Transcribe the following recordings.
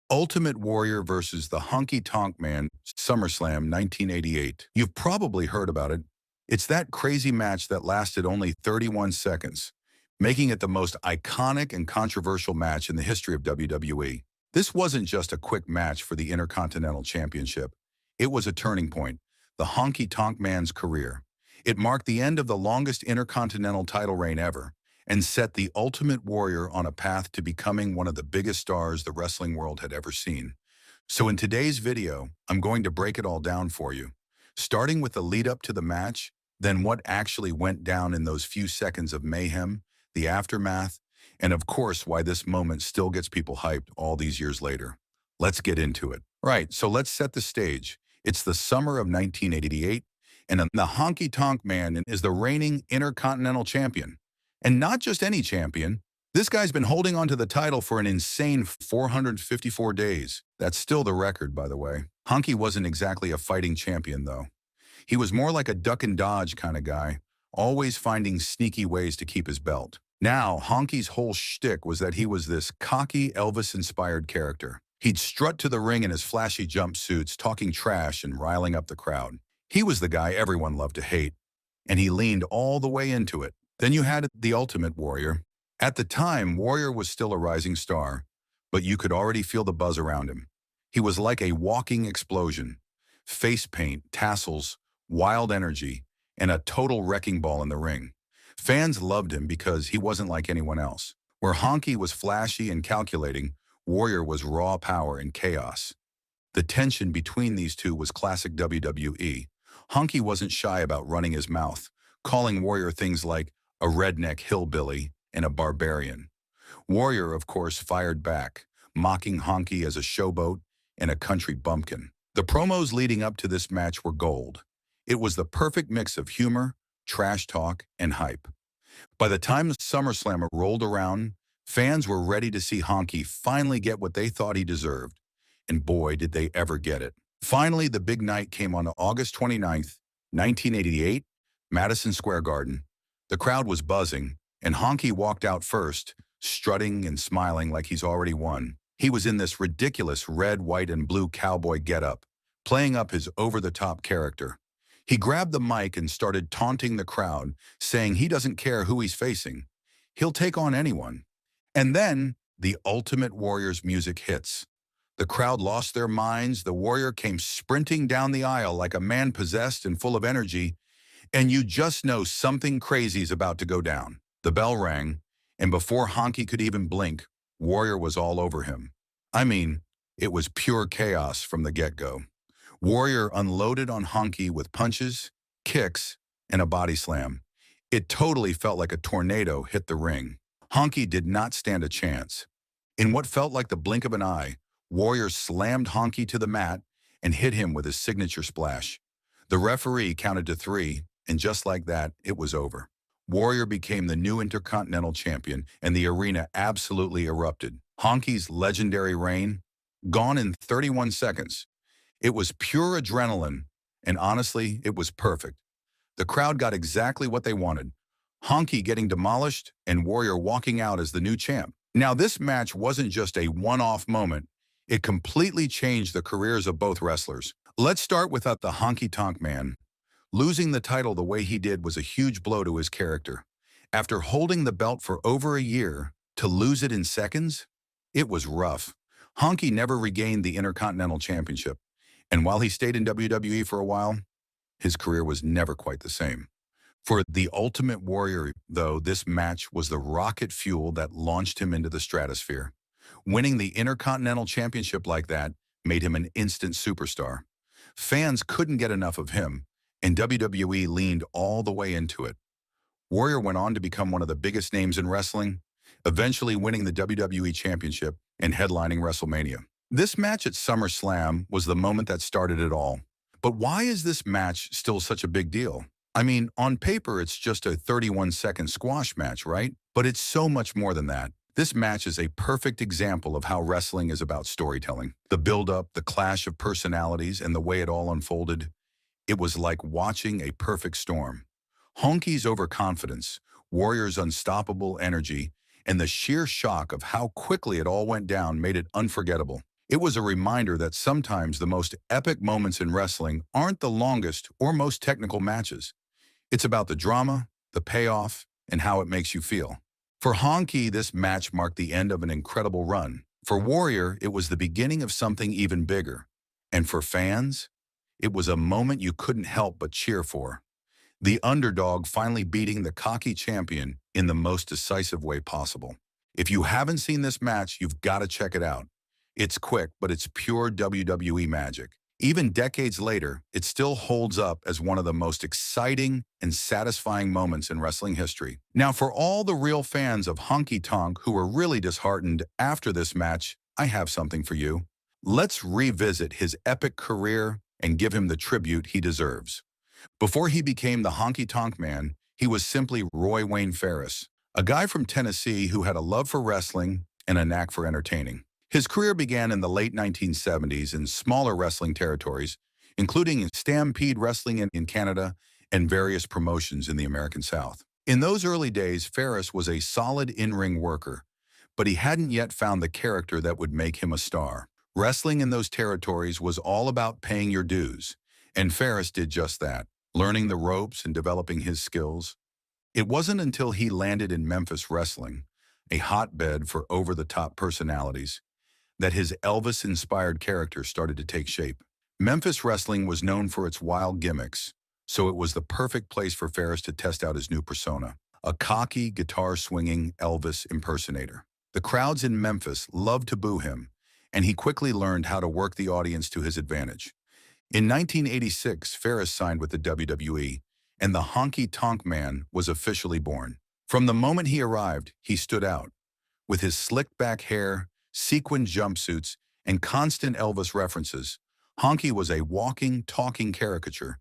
Ultimate Warrior versus the Honky Tonk Man, SummerSlam 1988. You've probably heard about it. It's that crazy match that lasted only 31 seconds, making it the most iconic and controversial match in the history of WWE. This wasn't just a quick match for the Intercontinental Championship. It was a turning point, the Honky Tonk Man's career. It marked the end of the longest Intercontinental title reign ever, and set the Ultimate Warrior on a path to becoming one of the biggest stars the wrestling world had ever seen. So in today's video, I'm going to break it all down for you, starting with the lead up to the match, then what actually went down in those few seconds of mayhem, the aftermath, and of course why this moment still gets people hyped all these years later. Let's get into it. Right, so let's set the stage. It's the summer of 1988, and the Honky Tonk Man is the reigning Intercontinental Champion. And not just any champion. This guy's been holding on to the title for an insane 454 days. That's still the record, by the way. Honky wasn't exactly a fighting champion, though. He was more like a duck and dodge kind of guy, always finding sneaky ways to keep his belt. Now, Honky's whole shtick was that he was this cocky, Elvis-inspired character. He'd strut to the ring in his flashy jumpsuits, talking trash and riling up the crowd. He was the guy everyone loved to hate, and he leaned all the way into it. Then you had the Ultimate Warrior. At the time, Warrior was still a rising star, but you could already feel the buzz around him. He was like a walking explosion. Face paint, tassels, wild energy, and a total wrecking ball in the ring. Fans loved him because he wasn't like anyone else. Where Honky was flashy and calculating, Warrior was raw power and chaos. The tension between these two was classic WWE. Honky wasn't shy about running his mouth, calling Warrior things like a redneck hillbilly and a barbarian. Warrior, of course, fired back, mocking Honky as a showboat and a country bumpkin. The promos leading up to this match were gold. It was the perfect mix of humor, trash talk, and hype. By the time SummerSlam rolled around, fans were ready to see Honky finally get what they thought he deserved. And boy, did they ever get it. Finally, the big night came on August 29th, 1988, Madison Square Garden. The crowd was buzzing, and Honky walked out first, strutting and smiling like he's already won. He was in this ridiculous red, white, and blue cowboy getup, playing up his over-the-top character. He grabbed the mic and started taunting the crowd, saying he doesn't care who he's facing. He'll take on anyone. And then, the Ultimate Warrior's music hits. The crowd lost their minds, the Warrior came sprinting down the aisle like a man possessed and full of energy, and you just know something crazy is about to go down. The bell rang, and before Honky could even blink, Warrior was all over him. I mean, it was pure chaos from the get-go. Warrior unloaded on Honky with punches, kicks, and a body slam. It totally felt like a tornado hit the ring. Honky did not stand a chance. In what felt like the blink of an eye, Warrior slammed Honky to the mat and hit him with his signature splash. The referee counted to 3, and just like that, it was over. Warrior became the new Intercontinental Champion, and the arena absolutely erupted. Honky's legendary reign, gone in 31 seconds. It was pure adrenaline, and honestly, it was perfect. The crowd got exactly what they wanted. Honky getting demolished, and Warrior walking out as the new champ. Now, this match wasn't just a one-off moment. It completely changed the careers of both wrestlers. Let's start with the Honky Tonk Man. Losing the title the way he did was a huge blow to his character. After holding the belt for over a year, to lose it in seconds? It was rough. Honky never regained the Intercontinental Championship, and while he stayed in WWE for a while, his career was never quite the same. For the Ultimate Warrior, though, this match was the rocket fuel that launched him into the stratosphere. Winning the Intercontinental Championship like that made him an instant superstar. Fans couldn't get enough of him, and WWE leaned all the way into it. Warrior went on to become one of the biggest names in wrestling, eventually winning the WWE Championship and headlining WrestleMania. This match at SummerSlam was the moment that started it all. But why is this match still such a big deal? I mean, on paper, it's just a 31-second squash match, right? But it's so much more than that. This match is a perfect example of how wrestling is about storytelling. The build-up, the clash of personalities, and the way it all unfolded. It was like watching a perfect storm. Honky's overconfidence, Warrior's unstoppable energy, and the sheer shock of how quickly it all went down made it unforgettable. It was a reminder that sometimes the most epic moments in wrestling aren't the longest or most technical matches. It's about the drama, the payoff, and how it makes you feel. For Honky, this match marked the end of an incredible run. For Warrior, it was the beginning of something even bigger. And for fans, it was a moment you couldn't help but cheer for. The underdog finally beating the cocky champion in the most decisive way possible. If you haven't seen this match, you've got to check it out. It's quick, but it's pure WWE magic. Even decades later, it still holds up as one of the most exciting and satisfying moments in wrestling history. Now, for all the real fans of Honky Tonk who were really disheartened after this match, I have something for you. Let's revisit his epic career and give him the tribute he deserves. Before he became the Honky Tonk Man, he was simply Roy Wayne Ferris, a guy from Tennessee who had a love for wrestling and a knack for entertaining. His career began in the late 1970s in smaller wrestling territories, including Stampede Wrestling in Canada and various promotions in the American South. In those early days, Ferris was a solid in-ring worker, but he hadn't yet found the character that would make him a star. Wrestling in those territories was all about paying your dues, and Ferris did just that, learning the ropes and developing his skills. It wasn't until he landed in Memphis Wrestling, a hotbed for over-the-top personalities, that his Elvis-inspired character started to take shape. Memphis Wrestling was known for its wild gimmicks, so it was the perfect place for Ferris to test out his new persona, a cocky, guitar-swinging Elvis impersonator. The crowds in Memphis loved to boo him, and he quickly learned how to work the audience to his advantage. In 1986, Ferris signed with the WWE, and the Honky Tonk Man was officially born. From the moment he arrived, he stood out. With his slicked-back hair, sequined jumpsuits, and constant Elvis references, Honky was a walking, talking caricature.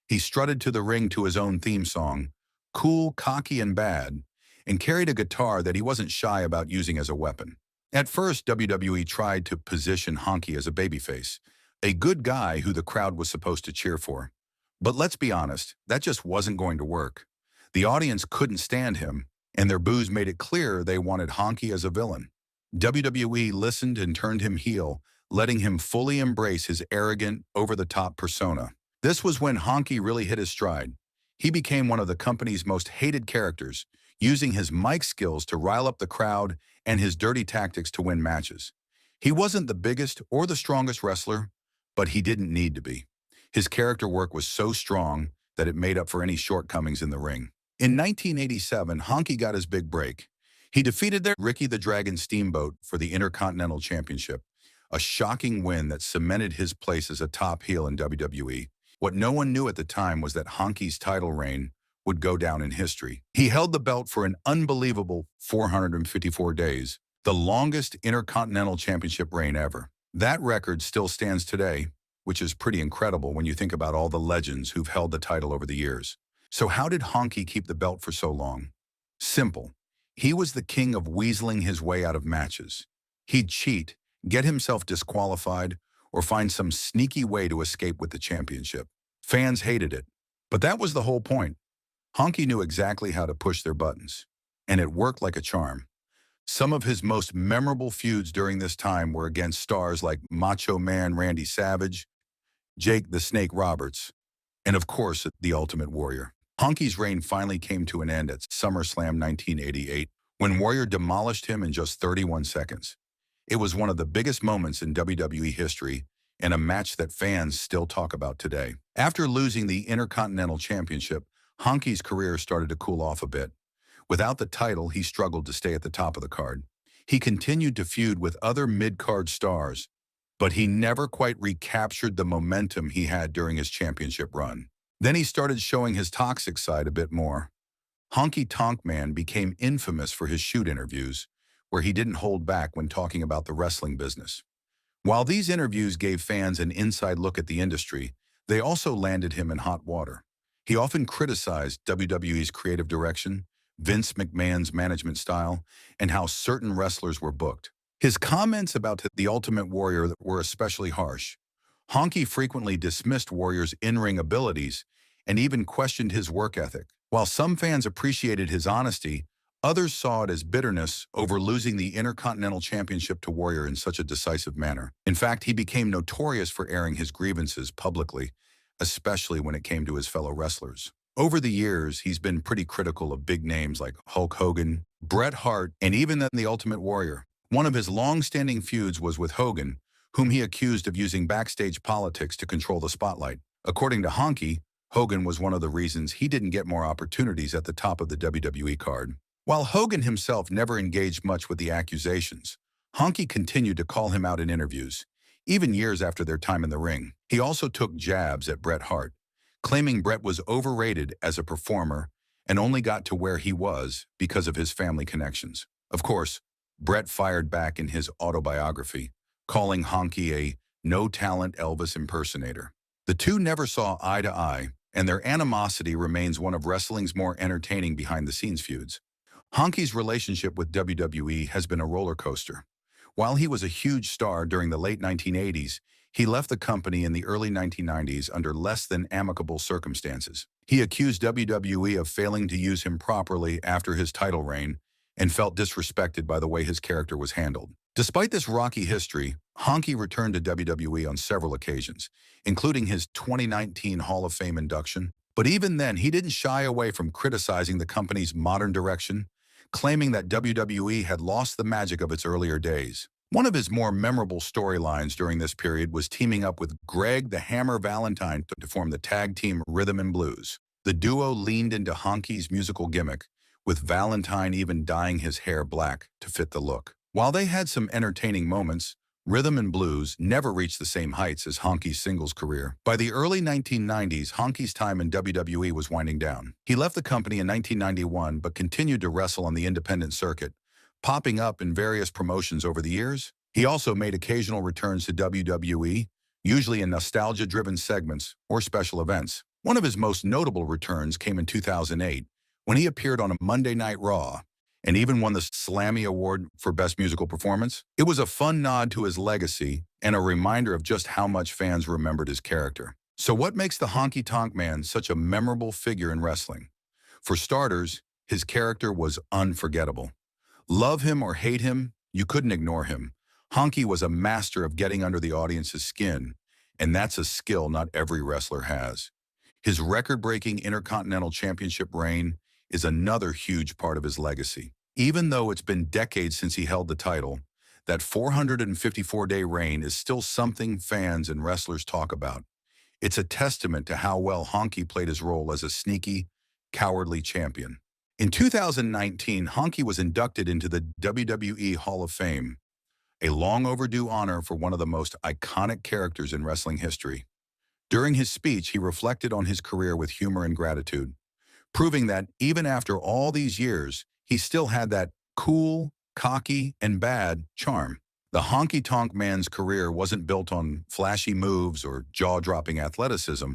He strutted to the ring to his own theme song, cool, cocky, and bad, and carried a guitar that he wasn't shy about using as a weapon. At first, WWE tried to position Honky as a babyface, a good guy who the crowd was supposed to cheer for. But let's be honest, that just wasn't going to work. The audience couldn't stand him, and their boos made it clear they wanted Honky as a villain. WWE listened and turned him heel, letting him fully embrace his arrogant, over-the-top persona. This was when Honky really hit his stride. He became one of the company's most hated characters, using his mic skills to rile up the crowd and his dirty tactics to win matches. He wasn't the biggest or the strongest wrestler, but he didn't need to be. His character work was so strong that it made up for any shortcomings in the ring. In 1987, Honky got his big break. He defeated their Ricky the Dragon Steamboat for the Intercontinental Championship, a shocking win that cemented his place as a top heel in WWE. What no one knew at the time was that Honky's title reign would go down in history. He held the belt for an unbelievable 454 days, the longest Intercontinental Championship reign ever. That record still stands today, which is pretty incredible when you think about all the legends who've held the title over the years. So how did Honky keep the belt for so long? Simple. He was the king of weaseling his way out of matches. He'd cheat, get himself disqualified, or find some sneaky way to escape with the championship. Fans hated it, but that was the whole point. Honky knew exactly how to push their buttons, and it worked like a charm. Some of his most memorable feuds during this time were against stars like Macho Man Randy Savage, Jake the Snake Roberts, and of course, the Ultimate Warrior. Honky's reign finally came to an end at SummerSlam 1988 when Warrior demolished him in just 31 seconds. It was one of the biggest moments in WWE history and a match that fans still talk about today. After losing the Intercontinental Championship, Honky's career started to cool off a bit. Without the title, he struggled to stay at the top of the card. He continued to feud with other mid-card stars, but he never quite recaptured the momentum he had during his championship run. Then he started showing his toxic side a bit more. Honky Tonk Man became infamous for his shoot interviews, where he didn't hold back when talking about the wrestling business. While these interviews gave fans an inside look at the industry, they also landed him in hot water. He often criticized WWE's creative direction, Vince McMahon's management style, and how certain wrestlers were booked. His comments about the Ultimate Warrior were especially harsh. Honky frequently dismissed Warrior's in-ring abilities and even questioned his work ethic. While some fans appreciated his honesty, Others saw it as bitterness over losing the Intercontinental Championship to Warrior in such a decisive manner. In fact, he became notorious for airing his grievances publicly, especially when it came to his fellow wrestlers. Over the years, he's been pretty critical of big names like Hulk Hogan, Bret Hart, and even then the Ultimate Warrior. One of his long-standing feuds was with Hogan, whom he accused of using backstage politics to control the spotlight. According to Honky, Hogan was one of the reasons he didn't get more opportunities at the top of the WWE card. While Hogan himself never engaged much with the accusations, Honky continued to call him out in interviews, even years after their time in the ring. He also took jabs at Bret Hart, claiming Bret was overrated as a performer and only got to where he was because of his family connections. Of course, Bret fired back in his autobiography, calling Honky a no-talent Elvis impersonator. The two never saw eye to eye, and their animosity remains one of wrestling's more entertaining behind-the-scenes feuds. Honky's relationship with WWE has been a roller coaster. While he was a huge star during the late 1980s, he left the company in the early 1990s under less than amicable circumstances. He accused WWE of failing to use him properly after his title reign and felt disrespected by the way his character was handled. Despite this rocky history, Honky returned to WWE on several occasions, including his 2019 Hall of Fame induction. But even then, he didn't shy away from criticizing the company's modern direction, claiming that WWE had lost the magic of its earlier days. One of his more memorable storylines during this period was teaming up with Greg the Hammer Valentine to form the tag team Rhythm and Blues. The duo leaned into Honky's musical gimmick, with Valentine even dyeing his hair black to fit the look. While they had some entertaining moments, Rhythm and Blues never reached the same heights as Honky's singles career. By the early 1990s, Honky's time in WWE was winding down. He left the company in 1991 but continued to wrestle on the independent circuit, popping up in various promotions over the years. He also made occasional returns to WWE, usually in nostalgia-driven segments or special events. One of his most notable returns came in 2008, when he appeared on a Monday Night Raw and even won the Slammy Award for Best Musical Performance. It was a fun nod to his legacy and a reminder of just how much fans remembered his character. So what makes the Honky Tonk Man such a memorable figure in wrestling? For starters, his character was unforgettable. Love him or hate him, you couldn't ignore him. Honky was a master of getting under the audience's skin, and that's a skill not every wrestler has. His record-breaking Intercontinental Championship reign is another huge part of his legacy. Even though it's been decades since he held the title, that 454-day reign is still something fans and wrestlers talk about. It's a testament to how well Honky played his role as a sneaky, cowardly champion. In 2019, Honky was inducted into the WWE Hall of Fame, a long overdue honor for one of the most iconic characters in wrestling history. During his speech, he reflected on his career with humor and gratitude, proving that even after all these years, he still had that cool, cocky, and bad charm. The Honky Tonk Man's career wasn't built on flashy moves or jaw-dropping athleticism,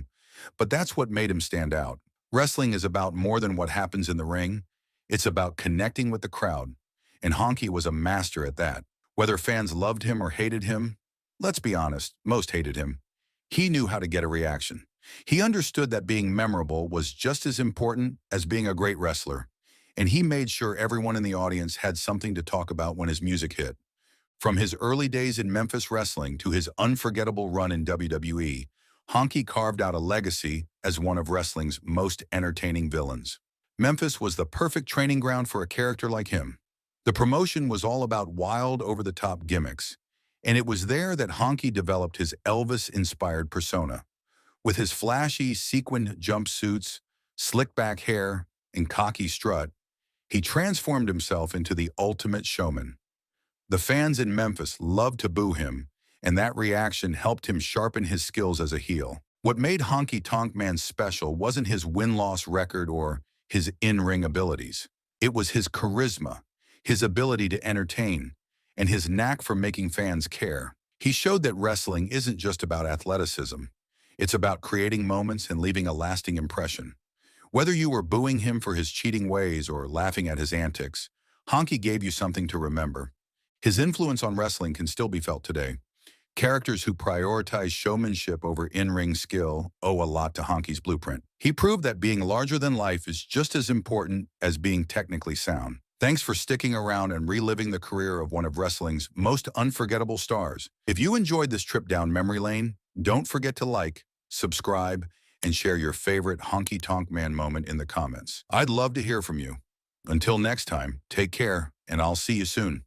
but that's what made him stand out. Wrestling is about more than what happens in the ring. It's about connecting with the crowd, and Honky was a master at that. Whether fans loved him or hated him, let's be honest, most hated him. He knew how to get a reaction. He understood that being memorable was just as important as being a great wrestler, and he made sure everyone in the audience had something to talk about when his music hit. From his early days in Memphis wrestling to his unforgettable run in WWE, Honky carved out a legacy as one of wrestling's most entertaining villains. Memphis was the perfect training ground for a character like him. The promotion was all about wild, over-the-top gimmicks, and it was there that Honky developed his Elvis-inspired persona. With his flashy, sequined jumpsuits, slick-back hair, and cocky strut, he transformed himself into the ultimate showman. The fans in Memphis loved to boo him, and that reaction helped him sharpen his skills as a heel. What made Honky Tonk Man special wasn't his win-loss record or his in-ring abilities. It was his charisma, his ability to entertain, and his knack for making fans care. He showed that wrestling isn't just about athleticism. It's about creating moments and leaving a lasting impression. Whether you were booing him for his cheating ways or laughing at his antics, Honky gave you something to remember. His influence on wrestling can still be felt today. Characters who prioritize showmanship over in-ring skill owe a lot to Honky's blueprint. He proved that being larger than life is just as important as being technically sound. Thanks for sticking around and reliving the career of one of wrestling's most unforgettable stars. If you enjoyed this trip down memory lane, don't forget to like, subscribe, and share your favorite Honky Tonk Man moment in the comments. I'd love to hear from you. Until next time, take care, and I'll see you soon.